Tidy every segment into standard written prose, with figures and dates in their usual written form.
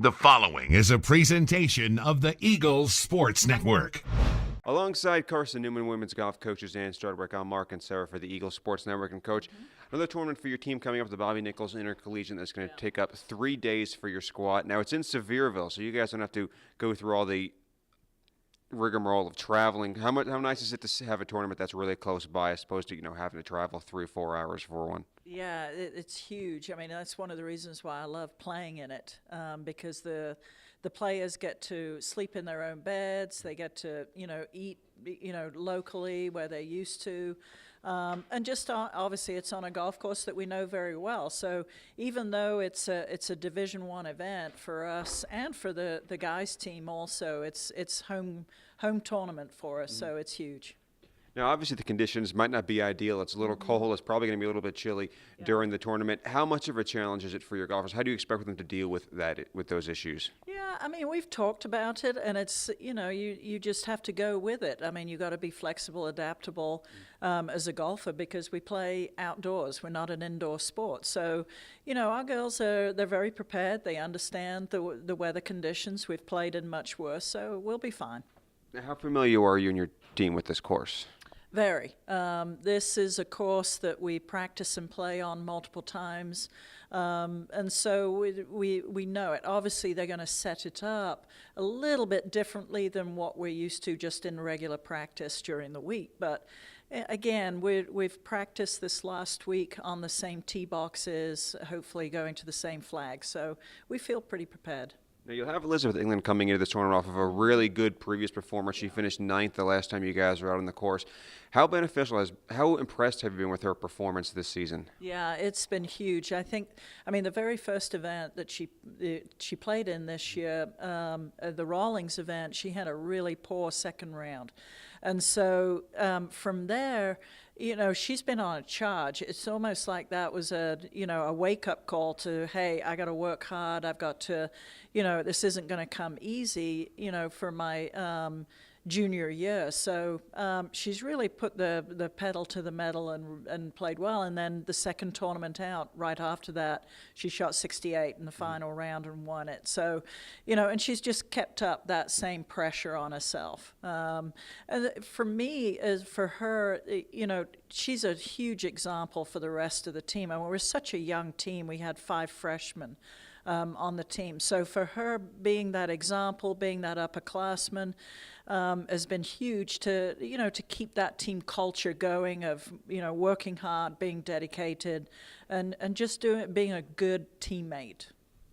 The following is a presentation of the Eagles Sports Network. Alongside Carson-Newman women's golf coach Suzanne Strudwick, I'm Mark and Sarah for the Eagles Sports Network. And Coach, another tournament for your team coming up, the Bobby Nichols Intercollegiate, that's going to take up 3 days for your squad. Now, it's in Sevierville, so you guys don't have to go through all the rigmarole of traveling. How nice is it to have a tournament that's really close by as opposed to, having to travel 3 or 4 hours for one? Yeah, it's huge. I mean, that's one of the reasons why I love playing in it, because the players get to sleep in their own beds. They get to, eat, locally where they're used to. And just obviously it's on a golf course that we know very well. So even though it's a Division I event for us and for the guys team also, it's home tournament for us, so it's huge. Now, obviously, the conditions might not be ideal. It's a little cold. It's probably going to be a little bit chilly during the tournament. How much of a challenge is it for your golfers? How do you expect them to deal with those issues? Yeah, I mean, we've talked about it, and it's, you just have to go with it. I mean, you got to be flexible, adaptable as a golfer because we play outdoors. We're not an indoor sport. So, our girls they're very prepared. They understand the weather conditions. We've played in much worse, so we'll be fine. Now, how familiar are you and your team with this course? Very. This is a course that we practice and play on multiple times, and so we know it. Obviously, they're going to set it up a little bit differently than what we're used to just in regular practice during the week. But again, we've practiced this last week on the same tee boxes, hopefully going to the same flag. So we feel pretty prepared. Now, you'll have Elizabeth England coming into this tournament off of a really good previous performance. She finished 9th the last time you guys were out on the course. How impressed have you been with her performance this season? Yeah, it's been huge. I mean, the very first event that she played in this year, the Rawlings event, she had a really poor second round. And so from there, she's been on a charge. It's almost like that was a wake-up call to, hey, I got to work hard. I've got to, this isn't going to come easy, for my junior year. So she's really put the pedal to the metal and played well. And then the second tournament out, right after that, she shot 68 in the final round and won it. So, and she's just kept up that same pressure on herself. And for me, for her, she's a huge example for the rest of the team. I mean, we're such a young team. We had 5 freshmen on the team. So for her, being that example, being that upperclassman, has been huge to keep that team culture going of, working hard, being dedicated, and just being a good teammate.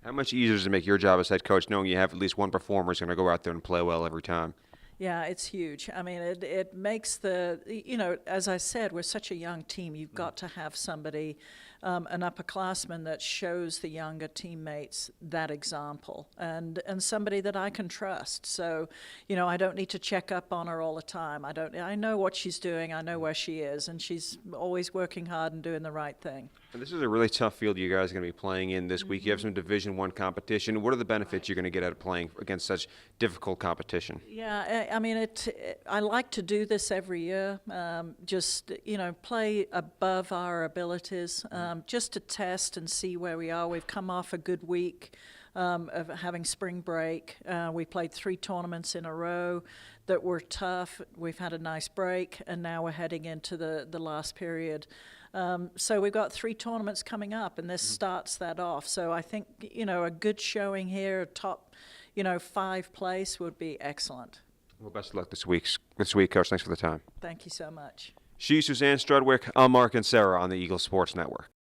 How much easier does it make your job as head coach knowing you have at least one performer who's going to go out there and play well every time? Yeah, it's huge. I mean, it makes as I said, we're such a young team. You've got to have somebody, an upperclassman that shows the younger teammates that example and somebody that I can trust. So, I don't need to check up on her all the time. I know what she's doing. I know where she is, and she's always working hard and doing the right thing. And this is a really tough field you guys are going to be playing in this week. You have some Division I competition. What are the benefits you're going to get out of playing against such difficult competition? Yeah, I mean, I like to do this every year, just, play above our abilities, just to test and see where we are. We've come off a good week of having spring break. We played 3 tournaments in a row that were tough. We've had a nice break, and now we're heading into the last period. So we've got 3 tournaments coming up, and this starts that off. So I think, a good showing here, top, 5 place would be excellent. Well, best of luck this week, Coach. Thanks for the time. Thank you so much. She's Suzanne Strudwick. I'm Mark and Sarah on the Eagles Sports Network.